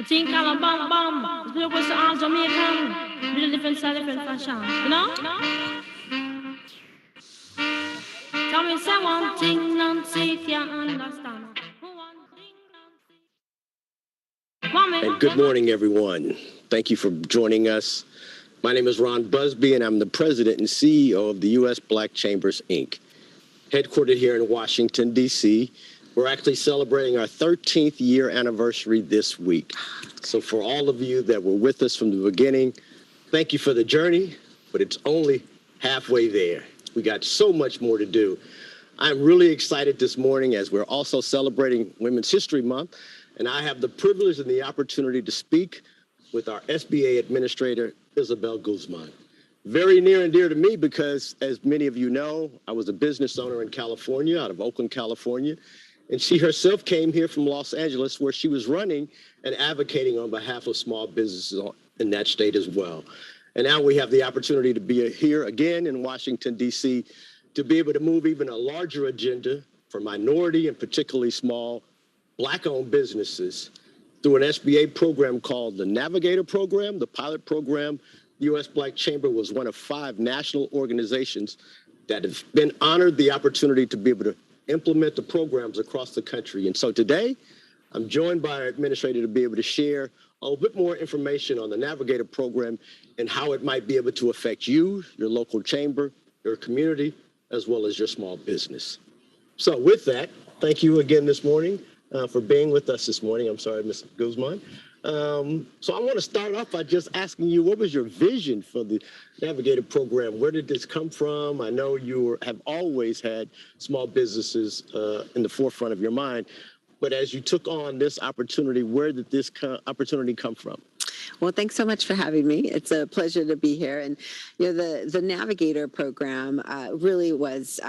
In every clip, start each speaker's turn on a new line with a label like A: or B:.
A: Think I'm a bomb bomb. The was all Jamaican. Little different style, different fashion. You know? Tell me say one thing, Nancy can't understand.
B: And good morning, everyone. Thank you for joining us. My name is Ron Busby, and I'm the president and CEO of the U.S. Black Chambers, Inc. Headquartered here in Washington, D.C., we're actually celebrating our 13th year anniversary this week. So for all of you that were with us from the beginning, thank you for the journey, but it's only halfway there. We got so much more to do. I'm really excited this morning as we're also celebrating Women's History Month, and I have the privilege and the opportunity to speak with our SBA Administrator, Isabel Guzman. Very near and dear to me because, as many of you know, I was a business owner in California, out of Oakland, California, and she herself came here from Los Angeles, where she was running and advocating on behalf of small businesses in that state as well. And now we have the opportunity to be here again in Washington, D.C., to be able to move even a larger agenda for minority and particularly small Black-owned businesses through an SBA program called the Navigator program, the pilot program. The U.S. Black Chamber was one of 5 national organizations that have been honored the opportunity to be able to implement the programs across the country. And so today, I'm joined by our administrator to be able to share a little bit more information on the Navigator program and how it might be able to affect you, your local chamber, your community, as well as your small business. So with that, thank you again this morning for being with us this morning. I'm sorry, Ms. Guzman. So I want to start off by just asking you, what was your vision for the Navigator program? Where did this come from? I know you have always had small businesses in the forefront of your mind, but as you took on this opportunity, where did this opportunity come from?
C: Well, thanks so much for having me. It's a pleasure to be here. And, you know, the Navigator program really was,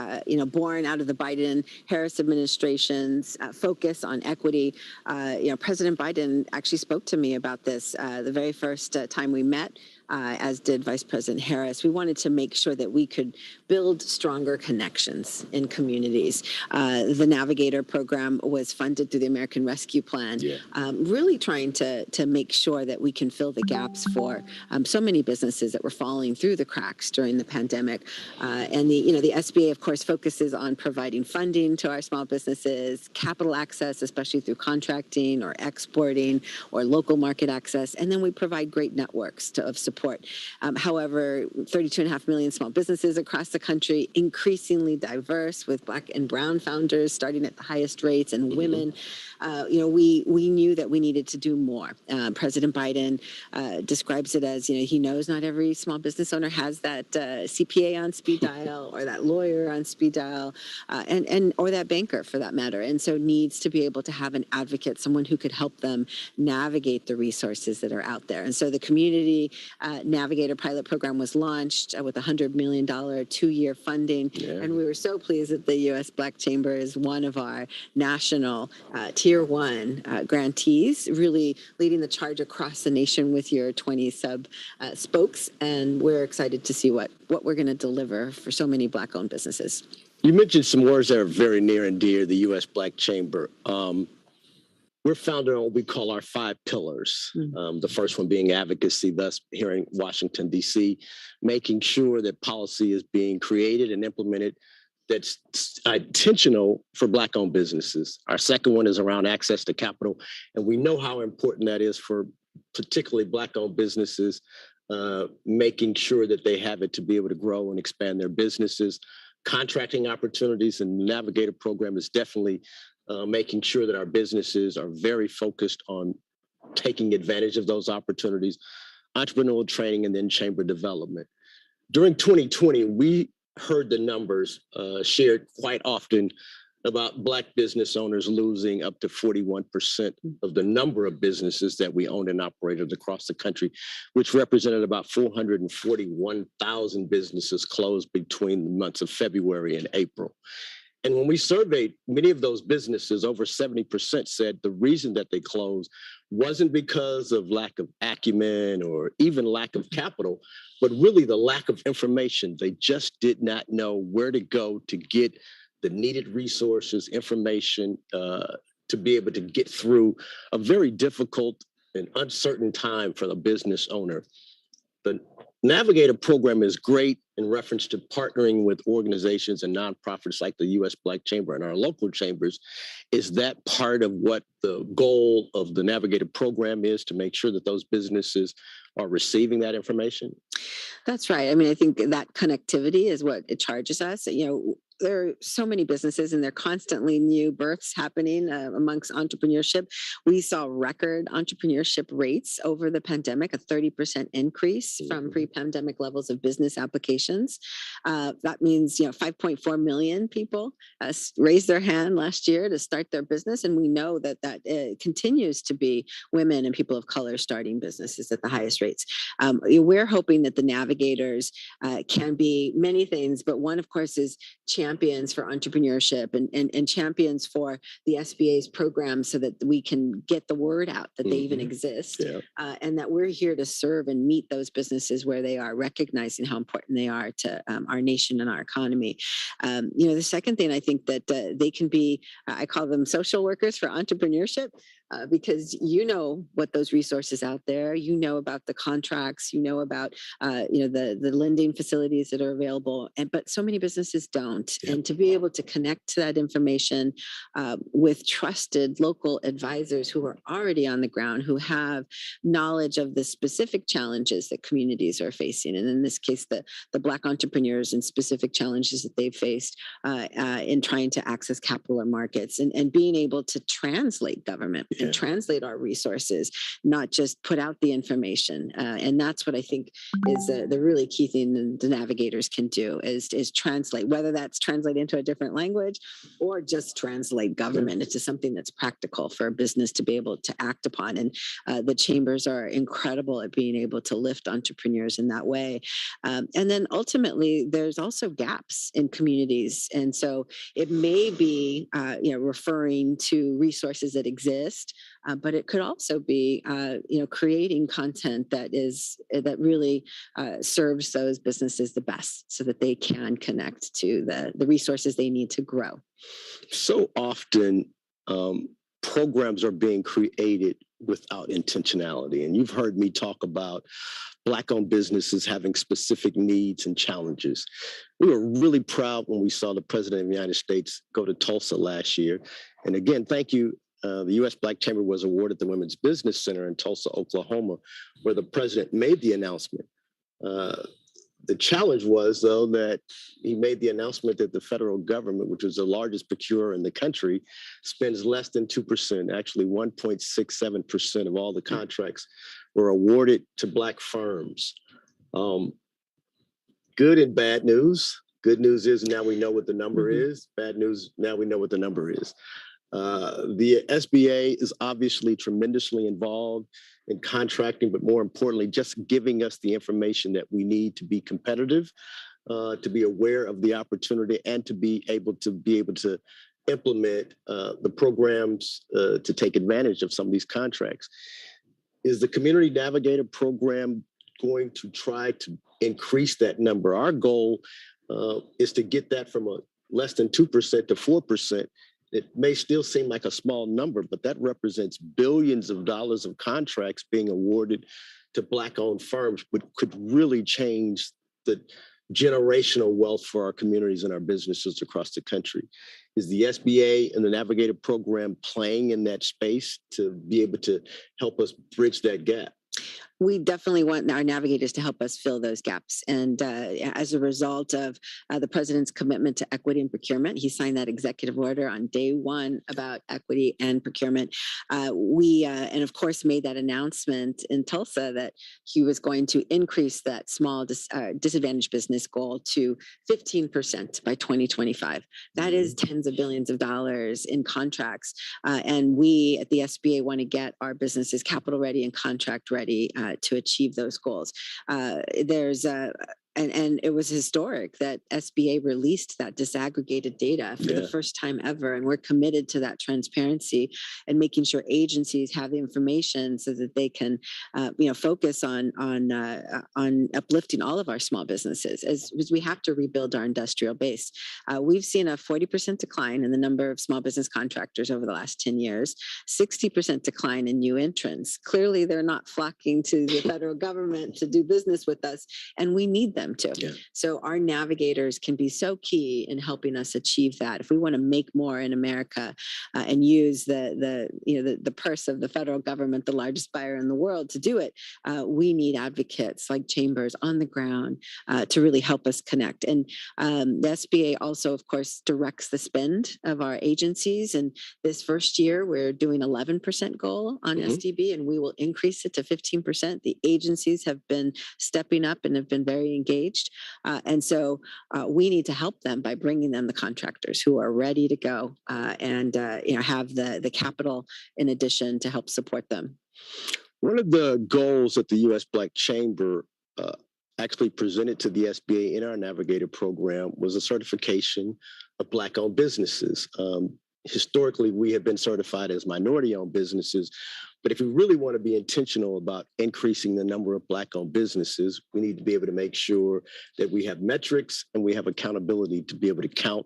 C: born out of the Biden-Harris administration's focus on equity. President Biden actually spoke to me about this the very first time we met. As did Vice President Harris. We wanted to make sure that we could build stronger connections in communities. The Navigator program was funded through the American Rescue Plan, really trying to make sure that we can fill the gaps for so many businesses that were falling through the cracks during the pandemic. And the SBA, of course, focuses on providing funding to our small businesses, capital access, especially through contracting or exporting or local market access, and then we provide great networks of support. However, 32.5 million small businesses across the country, increasingly diverse with Black and Brown founders starting at the highest rates and women. We knew that we needed to do more. President Biden describes it as, he knows not every small business owner has that CPA on speed dial or that lawyer on speed dial or that banker for that matter. And so needs to be able to have an advocate, someone who could help them navigate the resources that are out there. And so the community Navigator pilot program was launched with $100 million 2-year funding. Yeah. And we were so pleased that the U.S. Black Chamber is one of our national Tier 1 grantees, really leading the charge across the nation with your 20 spokes. And we're excited to see what we're going to deliver for so many Black-owned businesses.
B: You mentioned some words that are very near and dear, the U.S. Black Chamber. We're founded on what we call our 5 pillars. The first one being advocacy, thus here in Washington, D.C., making sure that policy is being created and implemented that's intentional for Black-owned businesses. Our second one is around access to capital, and we know how important that is for particularly Black-owned businesses, making sure that they have it to be able to grow and expand their businesses. Contracting opportunities, and the Navigator program is definitely making sure that our businesses are very focused on taking advantage of those opportunities, entrepreneurial training, and then chamber development. During 2020, we heard the numbers shared quite often about Black business owners losing up to 41% of the number of businesses that we owned and operated across the country, which represented about 441,000 businesses closed between the months of February and April. And when we surveyed many of those businesses, over 70% said the reason that they closed wasn't because of lack of acumen or even lack of capital, but really the lack of information. They just did not know where to go to get the needed resources, information to be able to get through a very difficult an uncertain time for the business owner. The Navigator program is great in reference to partnering with organizations and nonprofits like the U.S. Black Chamber and our local chambers. Is that part of what the goal of the Navigator program is, to make sure that those businesses are receiving that information?
C: That's right. I mean, I think that connectivity is what it charges us. There are so many businesses and there are constantly new births happening amongst entrepreneurship. We saw record entrepreneurship rates over the pandemic, a 30% increase from pre-pandemic levels of business applications. That means, 5.4 million people raised their hand last year to start their business. And we know that continues to be women and people of color starting businesses at the highest rates. We're hoping that the Navigators can be many things, but one, of course, is champions for entrepreneurship and champions for the SBA's program, so that we can get the word out that they even exist, and that we're here to serve and meet those businesses where they are, recognizing how important they are to our nation and our economy. The second thing, I think that they can be, I call them social workers for entrepreneurship, because what those resources out there, about the contracts, about the lending facilities that are available, but so many businesses don't. And to be able to connect to that information with trusted local advisors who are already on the ground, who have knowledge of the specific challenges that communities are facing, and in this case, the Black entrepreneurs and specific challenges that they've faced in trying to access capital or markets, and being able to translate government and translate our resources, not just put out the information. And that's what I think is the really key thing the Navigators can do, is translate, whether that's translate into a different language or just translate government into something that's practical for a business to be able to act upon. And the chambers are incredible at being able to lift entrepreneurs in that way. And then ultimately, there's also gaps in communities. And so it may be, referring to resources that exist, but it could also be, creating content that really serves those businesses the best, so that they can connect to the resources they need to grow.
B: So often, programs are being created without intentionality. And you've heard me talk about Black-owned businesses having specific needs and challenges. We were really proud when we saw the President of the United States go to Tulsa last year. And again, thank you. The U.S. Black Chamber was awarded the Women's Business Center in Tulsa, Oklahoma, where the president made the announcement. The challenge was, though, that he made the announcement that the federal government, which was the largest procurer in the country, spends less than 2%, actually 1.67% of all the contracts were awarded to Black firms. Good and bad news. Good news is now we know what the number is. Bad news, now we know what the number is. The SBA is obviously tremendously involved in contracting, but more importantly, just giving us the information that we need to be competitive, to be aware of the opportunity, and to be able to implement the programs to take advantage of some of these contracts. Is the Community Navigator program going to try to increase that number? Our goal is to get that from a less than 2% to 4%. It may still seem like a small number, but that represents billions of dollars of contracts being awarded to Black-owned firms, which could really change the generational wealth for our communities and our businesses across the country. Is the SBA and the Navigator program playing in that space to be able to help us bridge that gap?
C: We definitely want our navigators to help us fill those gaps. And as a result of the president's commitment to equity and procurement, he signed that executive order on day one about equity and procurement. We, and of course, made that announcement in Tulsa that he was going to increase that small disadvantaged business goal to 15% by 2025. That is tens of billions of dollars in contracts. And we at the SBA want to get our businesses capital ready and contract ready to achieve those goals. There's And it was historic that SBA released that disaggregated data for the first time ever. And we're committed to that transparency and making sure agencies have the information so that they can, focus on uplifting all of our small businesses as we have to rebuild our industrial base. We've seen a 40% decline in the number of small business contractors over the last 10 years, 60% decline in new entrants. Clearly, they're not flocking to the federal government to do business with us, and we need them to. Yeah. So our navigators can be so key in helping us achieve that. If we want to make more in America and use the purse of the federal government, the largest buyer in the world, to do it, we need advocates like chambers on the ground to really help us connect. And the SBA also, of course, directs the spend of our agencies. And this first year, we're doing 11% goal on SDB, and we will increase it to 15%. The agencies have been stepping up and have been very engaged. And so we need to help them by bringing them the contractors who are ready to go and have the capital in addition to help support them.
B: One of the goals that the U.S. Black Chamber actually presented to the SBA in our Navigator program was a certification of Black-owned businesses. Historically, we have been certified as minority-owned businesses, but if we really want to be intentional about increasing the number of Black-owned businesses, we need to be able to make sure that we have metrics and we have accountability to be able to count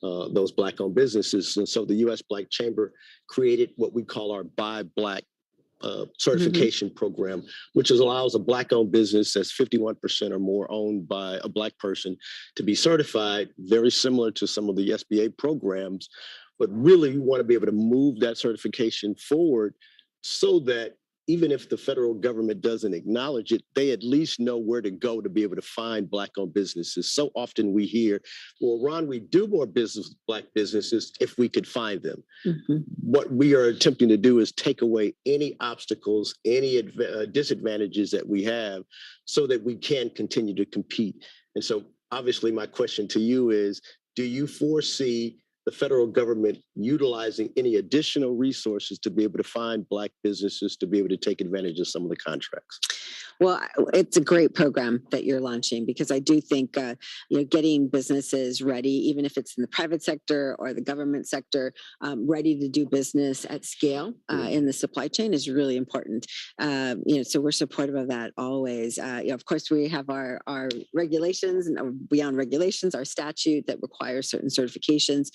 B: those Black-owned businesses. And so the U.S. Black Chamber created what we call our Buy Black certification program, which allows a Black-owned business that's 51% or more owned by a Black person to be certified, very similar to some of the SBA programs. But really, we want to be able to move that certification forward so that even if the federal government doesn't acknowledge it, they at least know where to go to be able to find Black-owned businesses. So often we hear, well, Ron, we do more business with Black businesses if we could find them. What we are attempting to do is take away any obstacles, any disadvantages that we have so that we can continue to compete. And so obviously my question to you is, do you foresee the federal government utilizing any additional resources to be able to find Black businesses to be able to take advantage of some of the contracts?
C: Well, it's a great program that you're launching, because I do think getting businesses ready, even if it's in the private sector or the government sector, ready to do business at scale in the supply chain is really important. So we're supportive of that always. Of course, we have our regulations, and beyond regulations, our statute that requires certain certifications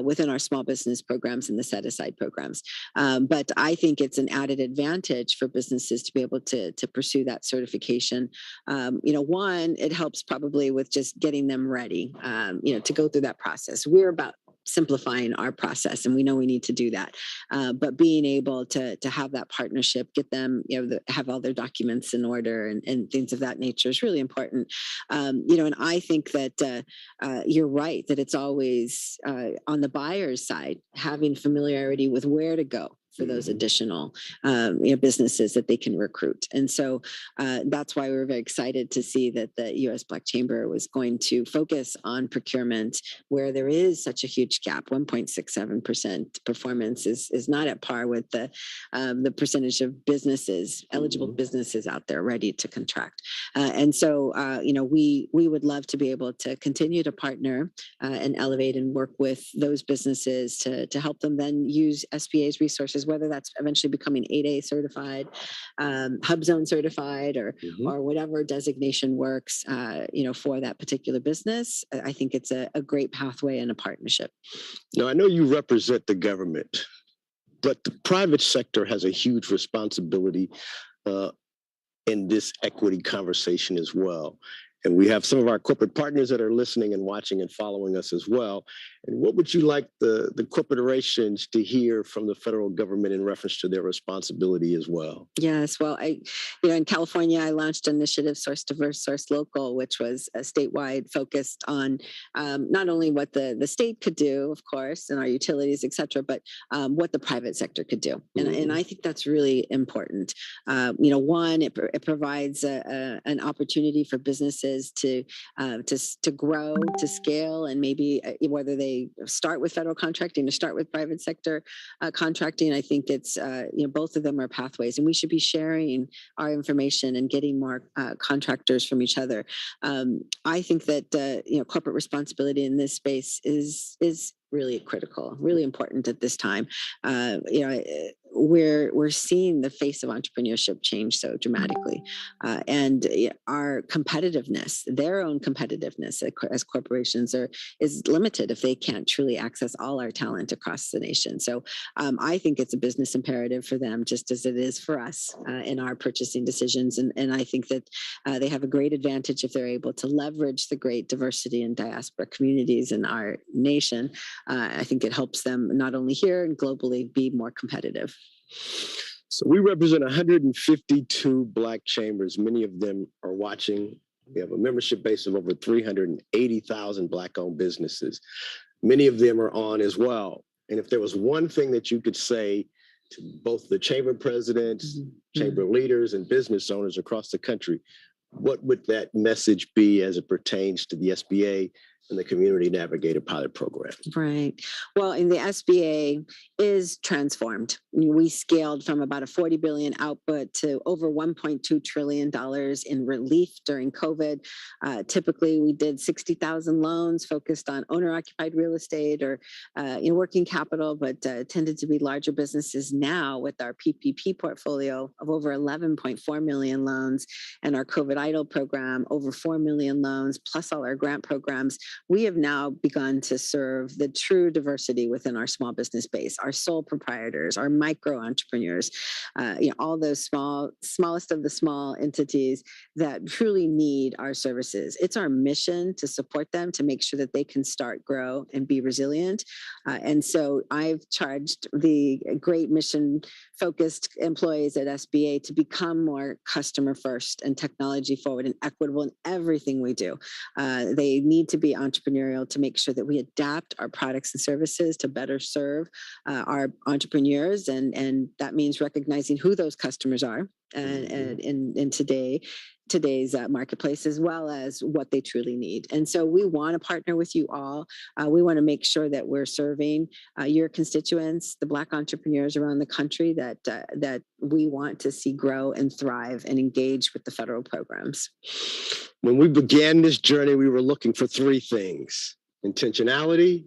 C: within our small business programs and the set-aside programs. But I think it's an added advantage for businesses to be able to pursue that certification. One, it helps probably with just getting them ready, to go through that process. We're about simplifying our process, and we know we need to do that. But being able to have that partnership, get them, have all their documents in order and things of that nature is really important. And I think that you're right, that it's always on the buyer's side, having familiarity with where to go for those additional businesses that they can recruit. And so that's why we're very excited to see that the U.S. Black Chamber was going to focus on procurement, where there is such a huge gap. 1.67% performance is not at par with the percentage of businesses, eligible businesses out there ready to contract. And so, we would love to be able to continue to partner and elevate and work with those businesses to help them then use SBA's resources, whether that's eventually becoming 8A certified, Hub Zone certified, or whatever designation works, for that particular business. I think it's a great pathway and a partnership.
B: Now, I know you represent the government, but the private sector has a huge responsibility in this equity conversation as well. And we have some of our corporate partners that are listening and watching and following us as well. And what would you like the corporations to hear from the federal government in reference to their responsibility as well?
C: Yes, well, in California, I launched an initiative, Source Diverse, Source Local, which was statewide, focused on not only what the state could do, of course, and our utilities, et cetera, but what the private sector could do. And I think that's really important. One, it provides an opportunity for businesses businesses to grow, to scale, and maybe whether they start with federal contracting or start with private sector contracting. I think it's both of them are pathways, and we should be sharing our information and getting more contractors from each other. I think that corporate responsibility in this space is really critical, really important at this time. We're seeing the face of entrepreneurship change so dramatically, and our competitiveness, their own competitiveness as corporations is limited if they can't truly access all our talent across the nation. So I think it's a business imperative for them, just as it is for us in our purchasing decisions. And I think that they have a great advantage if they're able to leverage the great diversity and diaspora communities in our nation. I think it helps them not only here and globally be more competitive.
B: So we represent 152 Black chambers. Many of them are watching. We have a membership base of over 380,000 Black-owned businesses. Many of them are on as well. And if there was one thing that you could say to both the chamber presidents, chamber leaders, and business owners across the country, what would that message be as it pertains to the SBA and the Community Navigator pilot program? Right.
C: Well, in the SBA is transformed. We scaled from about a $40 billion output to over $1.2 trillion in relief during COVID. Typically, we did 60,000 loans focused on owner-occupied real estate or working capital, but tended to be larger businesses. Now, with our PPP portfolio of over 11.4 million loans and our COVID EIDL program, over 4 million loans, plus all our grant programs, we have now begun to serve the true diversity within our small business base, our sole proprietors, our micro entrepreneurs, all those smallest of the small entities that truly need our services. It's our mission to support them, to make sure that they can start, grow, and be resilient. And so I've charged the great mission-focused employees at SBA to become more customer first and technology forward and equitable in everything we do. They need to be entrepreneurial to make sure that we adapt our products and services to better serve our entrepreneurs. And that means recognizing who those customers are in today's marketplace, as well as what they truly need. And so we want to partner with you all. We want to make sure that we're serving your constituents, the Black entrepreneurs around the country that we want to see grow and thrive and engage with the federal programs.
B: When we began this journey, we were looking for three things: intentionality,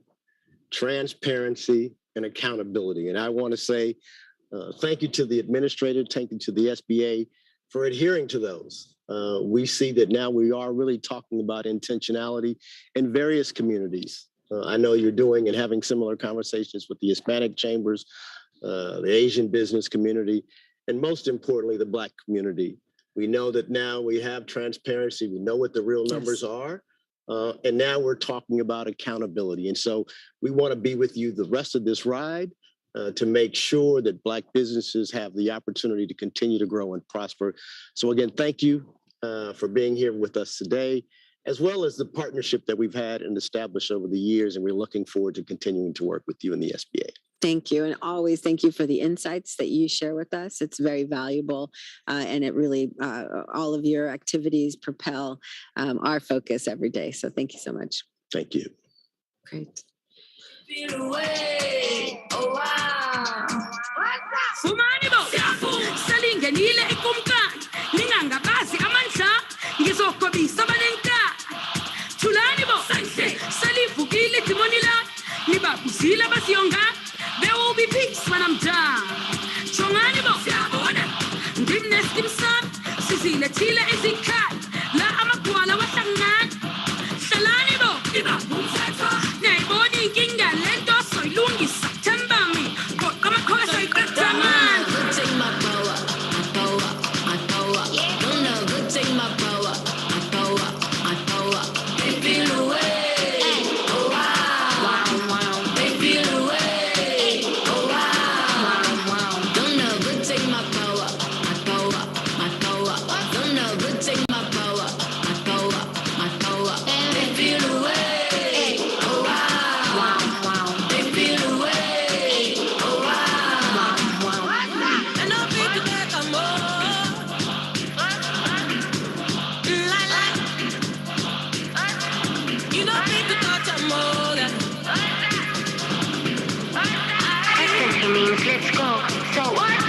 B: transparency, and accountability. And I want to say thank you to the administrator, thank you to the SBA for adhering to those. We see that now we are really talking about intentionality in various communities. I know you're doing and having similar conversations with the Hispanic chambers, the Asian business community, and most importantly, the Black community. We know that now we have transparency. We know what the real numbers are. And now we're talking about accountability. And so we want to be with you the rest of this ride to make sure that Black businesses have the opportunity to continue to grow and prosper. So again, thank you for being here with us today, as well as the partnership that we've had and established over the years. And we're looking forward to continuing to work with you in the SBA.
C: Thank you. And always thank you for the insights that you share with us. It's very valuable. And it really, all of your activities propel our focus every day. So thank you so much.
B: Thank you.
C: Great.
A: Oh, wow. There will be peace when I'm done. Chonganibo, Dimnes Dimsan, Sicila Chile is in cat. La Amakuala Watangan, Salanibo, Naiboni Kinga, Lento, Soy Lungi, September me, but come across a good time. Good take my power, I power. Don't know, good take my power, I power. They feel away. Take my That simply means let's go. So what?